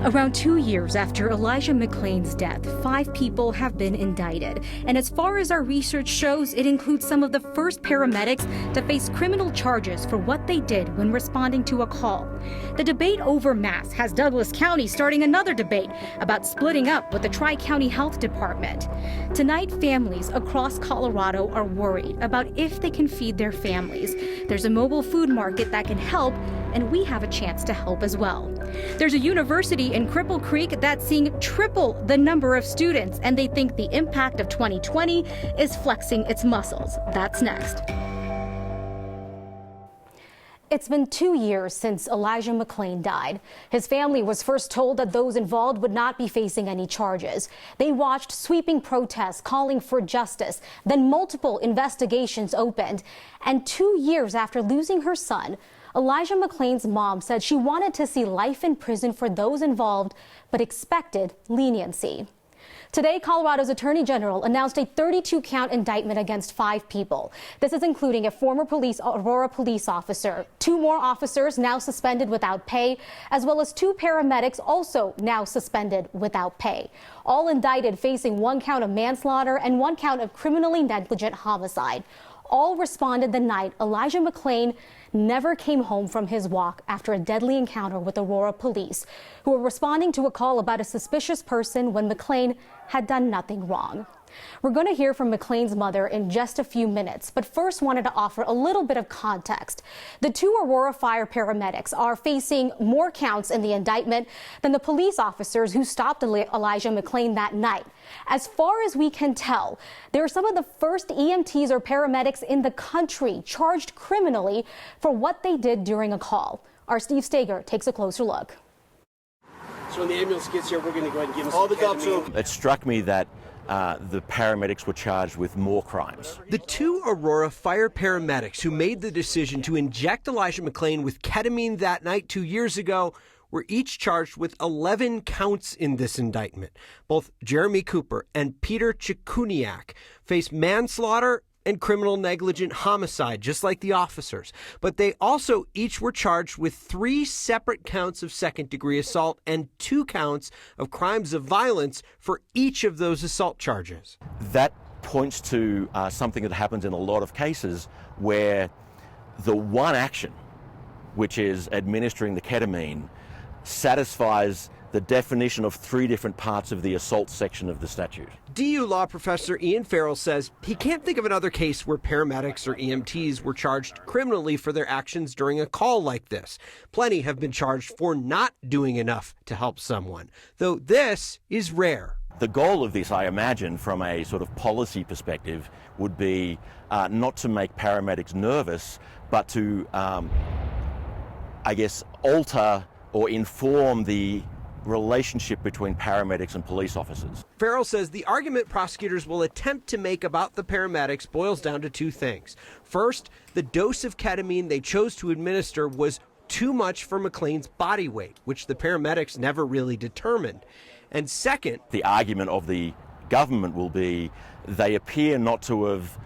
Around 2 years after Elijah McClain's death, 5 people have been indicted. And as far as our research shows, it includes some of the first paramedics to face criminal charges for what they did when responding to a call. The debate over masks has Douglas County starting another debate about splitting up with the Tri-County Health Department. Tonight, families across Colorado are worried about if they can feed their families. There's a mobile food market that can help, and we have a chance to help as well. There's a university in Cripple Creek that's seeing triple the number of students, and they think the impact of 2020 is flexing its muscles. That's next. It's been 2 years since Elijah McClain died. His family was first told that those involved would not be facing any charges. They watched sweeping protests calling for justice. Then multiple investigations opened. And 2 years after losing her son, Elijah McClain's mom said she wanted to see life in prison for those involved, but expected leniency. Today, Colorado's Attorney General announced a 32-count indictment against 5 people. This is including a former Aurora police officer, 2 more officers now suspended without pay, as well as 2 paramedics also now suspended without pay. All indicted facing 1 count of manslaughter and 1 count of criminally negligent homicide. All responded the night Elijah McClain never came home from his walk after a deadly encounter with Aurora police, who were responding to a call about a suspicious person when McClain had done nothing wrong. We're going to hear from McClain's mother in just a few minutes, but first wanted to offer a little bit of context. The 2 Aurora fire paramedics are facing more counts in the indictment than the police officers who stopped Elijah McClain that night. As far as we can tell, they're some of the first EMTs or paramedics in the country charged criminally for what they did during a call. Our Steve Steger takes a closer look. So when the ambulance gets here, we're going to go ahead and give them all the ketamine. It struck me that the paramedics were charged with more crimes. The 2 Aurora fire paramedics who made the decision to inject Elijah McClain with ketamine that night 2 years ago were each charged with 11 counts in this indictment. Both Jeremy Cooper and Peter Chikuniak face manslaughter and criminal negligent homicide, just like the officers. But they also each were charged with 3 separate counts of second-degree assault and 2 counts of crimes of violence for each of those assault charges. That points to something that happens in a lot of cases where the one action, which is administering the ketamine, satisfies the definition of 3 different parts of the assault section of the statute. DU law professor Ian Farrell says he can't think of another case where paramedics or EMTs were charged criminally for their actions during a call like this. Plenty have been charged for not doing enough to help someone, though this is rare. The goal of this, I imagine, from a sort of policy perspective, would be not to make paramedics nervous, but to, I guess, alter or inform the relationship between paramedics and police officers. Farrell says the argument prosecutors will attempt to make about the paramedics boils down to 2 things. First, the dose of ketamine they chose to administer was too much for McClain's body weight, which the paramedics never really determined. And second, the argument of the government will be they appear not to have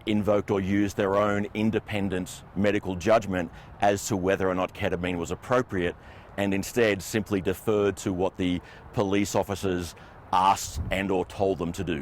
invoked or used their own independent medical judgment as to whether or not ketamine was appropriate, and instead simply deferred to what the police officers asked and or told them to do.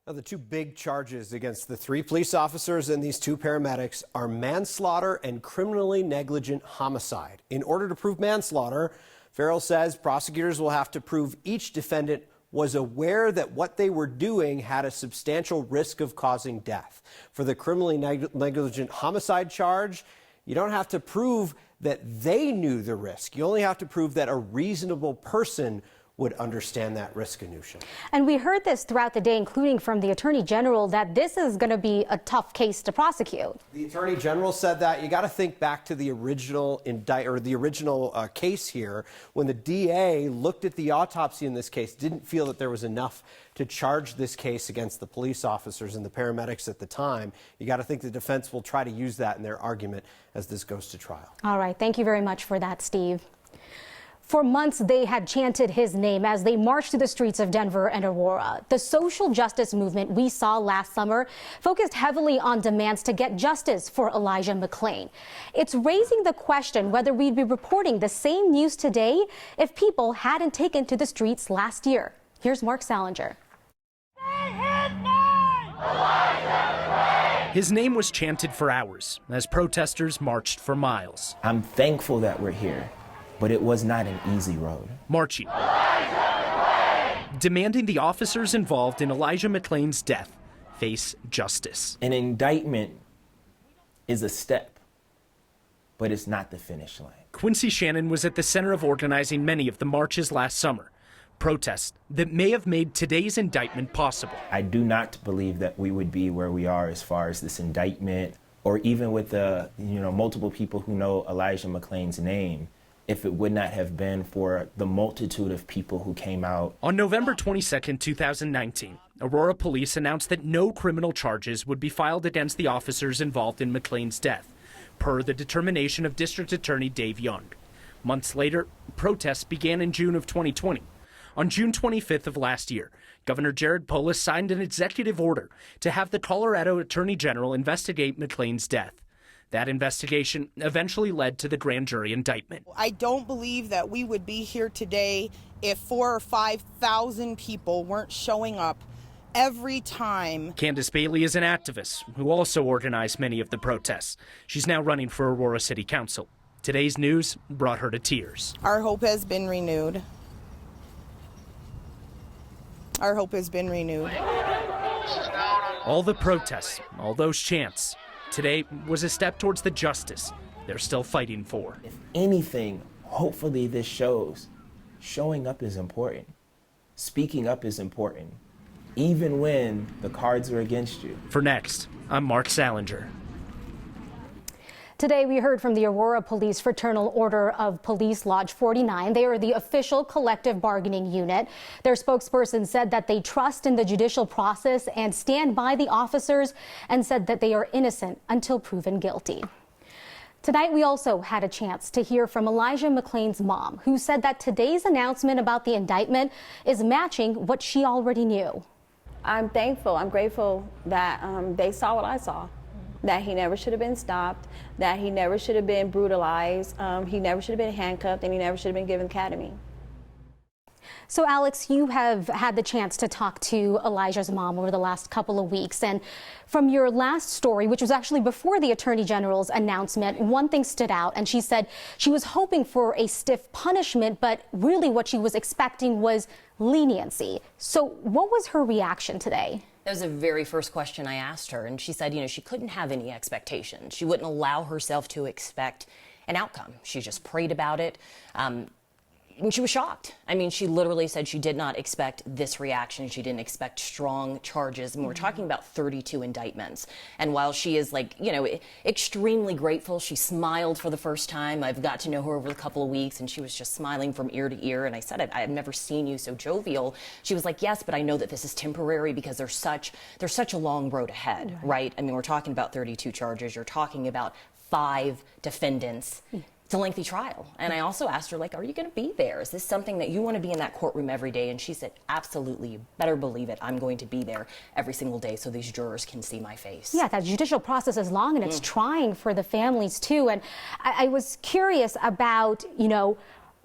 Now, the 2 big charges against the 3 police officers and these 2 paramedics are manslaughter and criminally negligent homicide. In order to prove manslaughter, Farrell says prosecutors will have to prove each defendant was aware that what they were doing had a substantial risk of causing death. For the criminally negligent homicide charge, you don't have to prove that they knew the risk. You only have to prove that a reasonable person would understand that risk, Anusha. And we heard this throughout the day, including from the Attorney General, that this is going to be a tough case to prosecute. The Attorney General said that. You got to think back to the original case here, when the DA looked at the autopsy in this case, didn't feel that there was enough to charge this case against the police officers and the paramedics at the time. You got to think the defense will try to use that in their argument as this goes to trial. All right. Thank you very much for that, Steve. For months, they had chanted his name as they marched through the streets of Denver and Aurora. The social justice movement we saw last summer focused heavily on demands to get justice for Elijah McClain. It's raising the question whether we'd be reporting the same news today if people hadn't taken to the streets last year. Here's Mark Salinger. His name was chanted for hours as protesters marched for miles. I'm thankful that we're here, but it was not an easy road. Marching, demanding the officers involved in Elijah McClain's death face justice. An indictment is a step, but it's not the finish line. Quincy Shannon was at the center of organizing many of the marches last summer, protests that may have made today's indictment possible. I do not believe that we would be where we are as far as this indictment, or even with the multiple people who know Elijah McClain's name, if it would not have been for the multitude of people who came out. On November 22, 2019, Aurora police announced that no criminal charges would be filed against the officers involved in McClain's death, per the determination of District Attorney Dave Young. Months later, protests began in June of 2020. On June 25th of last year, Governor Jared Polis signed an executive order to have the Colorado Attorney General investigate McClain's death. That investigation eventually led to the grand jury indictment. I don't believe that we would be here today if 4,000 or 5,000 people weren't showing up every time. Candace Bailey is an activist who also organized many of the protests. She's now running for Aurora City Council. Today's news brought her to tears. Our hope has been renewed. Our hope has been renewed. All the protests, all those chants, today was a step towards the justice they're still fighting for. If anything, hopefully this shows showing up is important. Speaking up is important, even when the cards are against you. For Next, I'm Mark Salinger. Today, we heard from the Aurora Police Fraternal Order of Police Lodge 49. They are the official collective bargaining unit. Their spokesperson said that they trust in the judicial process and stand by the officers, and said that they are innocent until proven guilty. Tonight, we also had a chance to hear from Elijah McClain's mom, who said that today's announcement about the indictment is matching what she already knew. I'm thankful, I'm grateful that they saw what I saw. That he never should have been stopped, that he never should have been brutalized, he never should have been handcuffed, and he never should have been given ketamine. So, Alex, you have had the chance to talk to Elijah's mom over the last couple of weeks. And from your last story, which was actually before the Attorney General's announcement, one thing stood out, and she said she was hoping for a stiff punishment, but really what she was expecting was leniency. So what was her reaction today? That was the very first question I asked her, and she said, she couldn't have any expectations. She wouldn't allow herself to expect an outcome. She just prayed about it. And she was shocked. I mean, she literally said she did not expect this reaction. She didn't expect strong charges. I mean, we're talking about 32 indictments. And while she is extremely grateful, she smiled for the first time. I've got to know her over a couple of weeks, and she was just smiling from ear to ear. And I said, I've never seen you so jovial. She was like, yes, but I know that this is temporary because there's such a long road ahead, right? I mean, we're talking about 32 charges. You're talking about 5 defendants. It's a lengthy trial. And I also asked her, are you going to be there? Is this something that you want to be in that courtroom every day? And she said, absolutely. You better believe it. I'm going to be there every single day so these jurors can see my face. Yeah, that judicial process is long, and it's trying for the families, too. And I was curious about,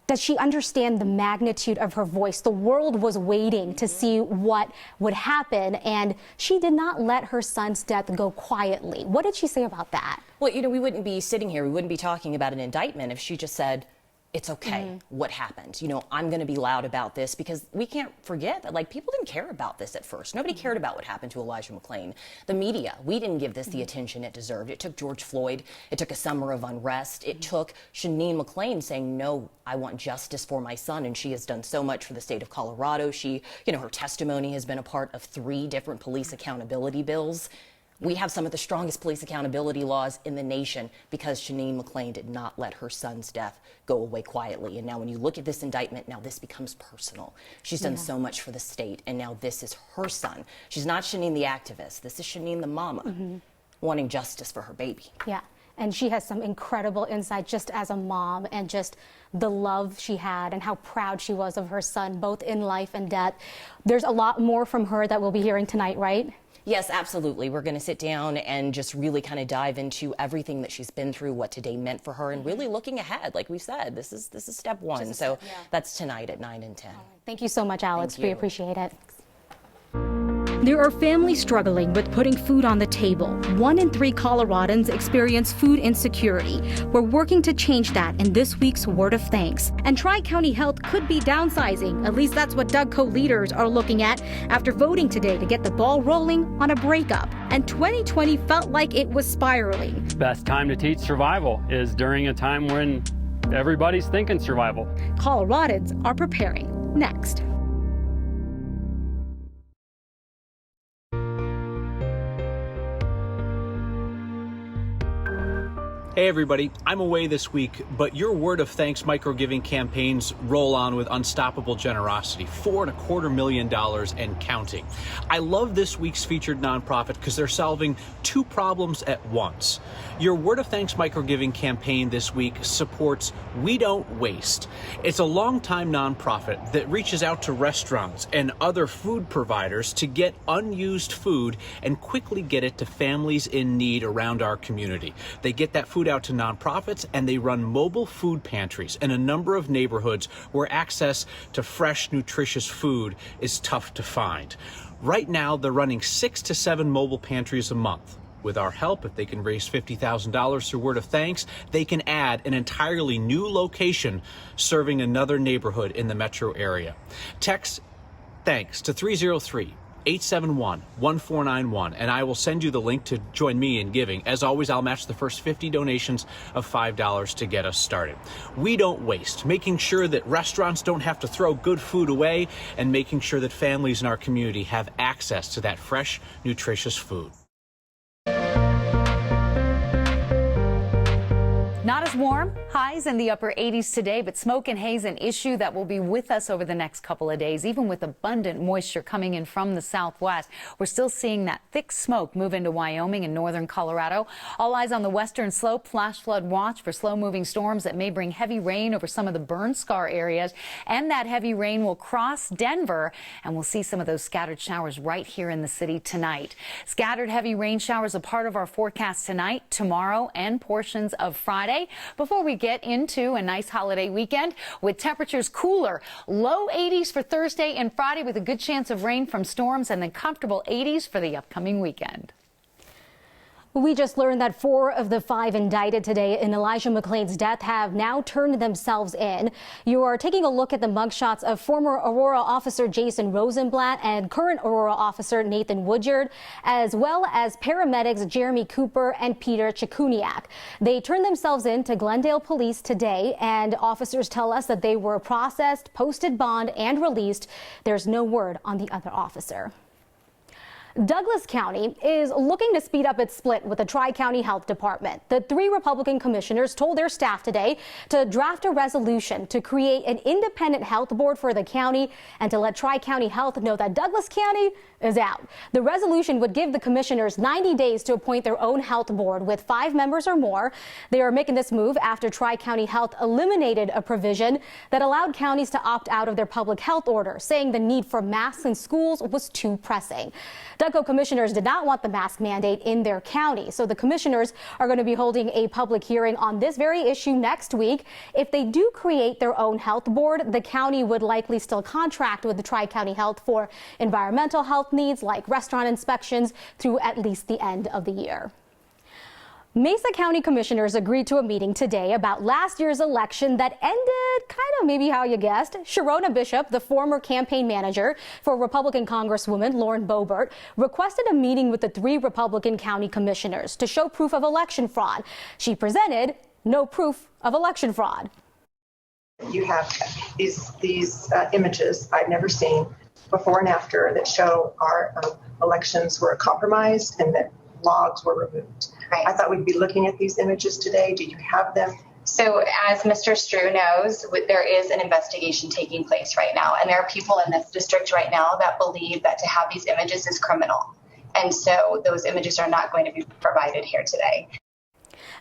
does she understand the magnitude of her voice? The world was waiting to see what would happen, and she did not let her son's death go quietly. What did she say about that? Well, we wouldn't be sitting here, we wouldn't be talking about an indictment if she just said, it's okay, what happened? I'm going to be loud about this, because we can't forget that, people didn't care about this at first. Nobody cared about what happened to Elijah McClain. The media, we didn't give this the attention it deserved. It took George Floyd. It took a summer of unrest. It took Shaneen McClain saying, no, I want justice for my son, and she has done so much for the state of Colorado. She, her testimony has been a part of 3 different police accountability bills. We have some of the strongest police accountability laws in the nation because Shaneen McClain did not let her son's death go away quietly. And now when you look at this indictment, now this becomes personal. She's done so much for the state, and now this is her son. She's not Shaneen the activist. This is Shaneen the mama wanting justice for her baby. Yeah. And she has some incredible insight just as a mom, and just the love she had and how proud she was of her son, both in life and death. There's a lot more from her that we'll be hearing tonight, right? Yes, absolutely. We're going to sit down and just really kind of dive into everything that she's been through, what today meant for her, and really looking ahead. Like we said, this is step one. So that's tonight at 9 and 10. Thank you so much, Alex. We appreciate it. There are families struggling with putting food on the table. 1 in 3 Coloradans experience food insecurity. We're working to change that in this week's Word of Thanks. And Tri-County Health could be downsizing. At least that's what DougCo leaders are looking at after voting today to get the ball rolling on a breakup. And 2020 felt like it was spiraling. Best time to teach survival is during a time when everybody's thinking survival. Coloradans are preparing. Next. Hey everybody, I'm away this week, but your Word of Thanks micro-giving campaigns roll on with unstoppable generosity, $4.25 million and counting. I love this week's featured nonprofit because they're solving 2 problems at once. Your Word of Thanks micro-giving campaign this week supports We Don't Waste. It's a longtime nonprofit that reaches out to restaurants and other food providers to get unused food and quickly get it to families in need around our community. They get that food out to nonprofits, and they run mobile food pantries in a number of neighborhoods where access to fresh, nutritious food is tough to find. Right now, they're running 6 to 7 mobile pantries a month. With our help, if they can raise $50,000 through Word of Thanks, they can add an entirely new location serving another neighborhood in the metro area. Text THANKS to 303-871-1491, and I will send you the link to join me in giving. As always, I'll match the first 50 donations of $5 to get us started. We don't waste, making sure that restaurants don't have to throw good food away, and making sure that families in our community have access to that fresh, nutritious food. Not as warm, highs in the upper 80s today, but smoke and haze an issue that will be with us over the next couple of days. Even with abundant moisture coming in from the southwest, we're still seeing that thick smoke move into Wyoming and northern Colorado. All eyes on the western slope, flash flood watch for slow-moving storms that may bring heavy rain over some of the burn scar areas. And that heavy rain will cross Denver, and we'll see some of those scattered showers right here in the city tonight. Scattered heavy rain showers a part of our forecast tonight, tomorrow, and portions of Friday. Before we get into a nice holiday weekend with temperatures cooler, low 80s for Thursday and Friday with a good chance of rain from storms, and then comfortable 80s for the upcoming weekend. We just learned that 4 of the 5 indicted today in Elijah McClain's death have now turned themselves in. You are taking a look at the mugshots of former Aurora officer Jason Rosenblatt and current Aurora officer Nathan Woodyard, as well as paramedics Jeremy Cooper and Peter Chikuniak. They turned themselves in to Glendale police today, and officers tell us that they were processed, posted bond, and released. There's no word on the other officer. Douglas County is looking to speed up its split with the Tri-County Health Department. The 3 Republican commissioners told their staff today to draft a resolution to create an independent health board for the county and to let Tri-County Health know that Douglas County is out. The resolution would give the commissioners 90 days to appoint their own health board with 5 members or more. They are making this move after Tri-County Health eliminated a provision that allowed counties to opt out of their public health order, saying the need for masks in schools was too pressing. DougCo commissioners did not want the mask mandate in their county, so the commissioners are going to be holding a public hearing on this very issue next week. If they do create their own health board, the county would likely still contract with the Tri-County Health for environmental health needs like restaurant inspections through at least the end of the year. Mesa County commissioners agreed to a meeting today about last year's election that ended kind of maybe how you guessed. Sharona Bishop, the former campaign manager for Republican Congresswoman Lauren Boebert, requested a meeting with the 3 Republican county commissioners to show proof of election fraud. She presented no proof of election fraud. You have these images I've never seen before and after that show our elections were compromised and that logs were removed. Right. I thought we'd be looking at these images today. Do you have them? So as Mr. Strew knows, there is an investigation taking place right now. And there are people in this district right now that believe that to have these images is criminal. And so those images are not going to be provided here today.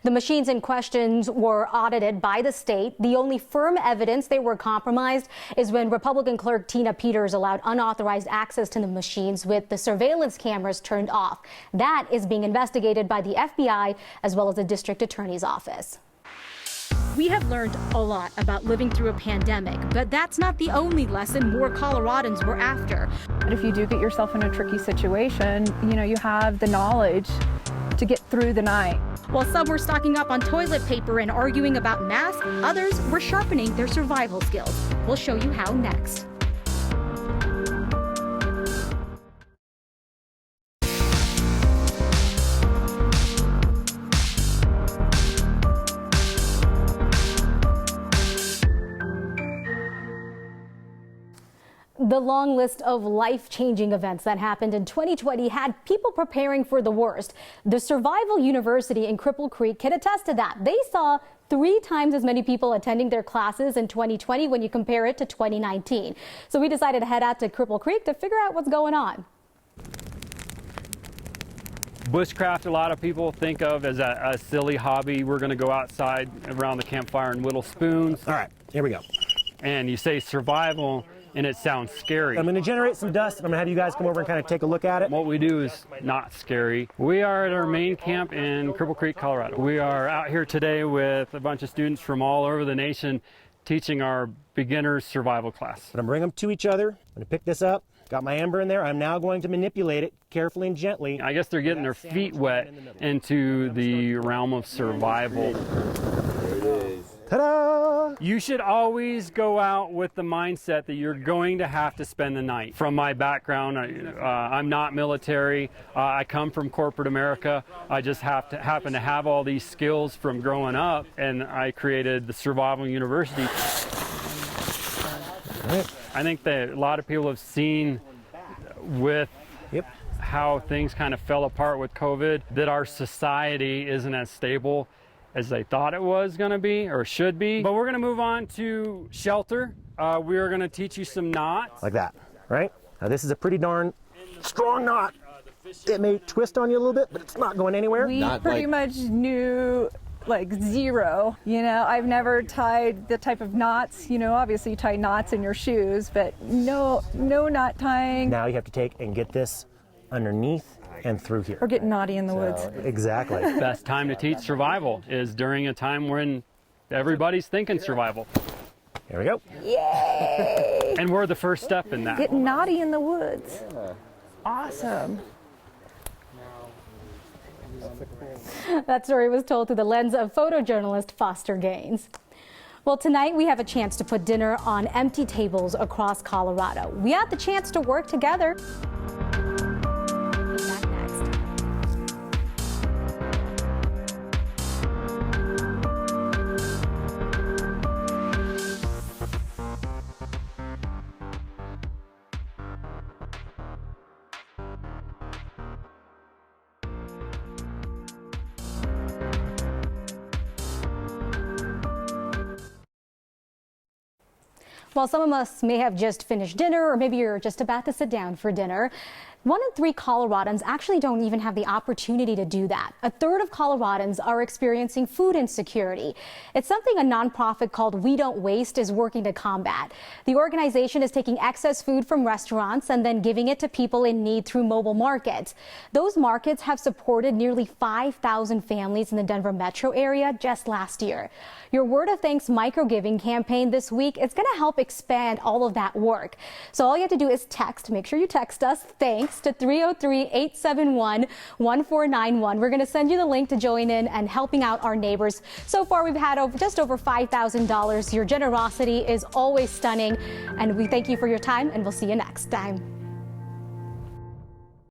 The machines in question were audited by the state. The only firm evidence they were compromised is when Republican Clerk Tina Peters allowed unauthorized access to the machines with the surveillance cameras turned off. That is being investigated by the FBI as well as the district attorney's office. We have learned a lot about living through a pandemic, but that's not the only lesson more Coloradans were after. But if you do get yourself in a tricky situation, you have the knowledge to get through the night. While some were stocking up on toilet paper and arguing about masks, others were sharpening their survival skills. We'll show you how next. The long list of life-changing events that happened in 2020 had people preparing for the worst. The Survival University in Cripple Creek can attest to that. They saw 3 times as many people attending their classes in 2020 when you compare it to 2019. So we decided to head out to Cripple Creek to figure out what's going on. Bushcraft, a lot of people think of as a silly hobby. We're going to go outside around the campfire and whittle spoons. All right, here we go. And you say survival, and it sounds scary. I'm going to generate some dust, and I'm going to have you guys come over and kind of take a look at it. What we do is not scary. We are at our main camp in Cripple Creek, Colorado. We are out here today with a bunch of students from all over the nation teaching our beginners survival class. I'm going to bring them to each other. I'm going to pick this up. Got my amber in there. I'm now going to manipulate it carefully and gently. I guess they're getting their feet wet into the realm of survival. Ta-da! You should always go out with the mindset that you're going to have to spend the night. From my background, I'm not military. I come from corporate America. I just happen to have all these skills from growing up, and I created the Survival University. I think that a lot of people have seen with how things kind of fell apart with COVID, that our society isn't as stable as they thought it was going to be or should be. But we're going to move on to shelter. We are going to teach you some knots. Like that, right? Now this is a pretty darn strong knot. It may twist on you a little bit, but it's not going anywhere. We pretty much knew like zero. I've never tied the type of knots. Obviously you tie knots in your shoes, but no knot tying. Now you have to take and get this underneath and through here. Or get naughty in the woods. Exactly. Best time to teach survival is during a time when everybody's thinking survival. Here we go. Yay! And we're the first step in that. Get naughty in the woods. Awesome. That story was told through the lens of photojournalist Foster Gaines. Well, tonight we have a chance to put dinner on empty tables across Colorado. We had the chance to work together. While some of us may have just finished dinner, or maybe you're just about to sit down for dinner, 1 in 3 Coloradans actually don't even have the opportunity to do that. A third of Coloradans are experiencing food insecurity. It's something a nonprofit called We Don't Waste is working to combat. The organization is taking excess food from restaurants and then giving it to people in need through mobile markets. Those markets have supported nearly 5,000 families in the Denver metro area just last year. Your Word of Thanks micro-giving campaign this week is going to help expand all of that work. So all you have to do is text, make sure you text us, thanks, to 303-871-1491. We're going to send you the link to join in and helping out our neighbors. So far, we've had just over $5,000. Your generosity is always stunning, and we thank you for your time, and we'll see you next time.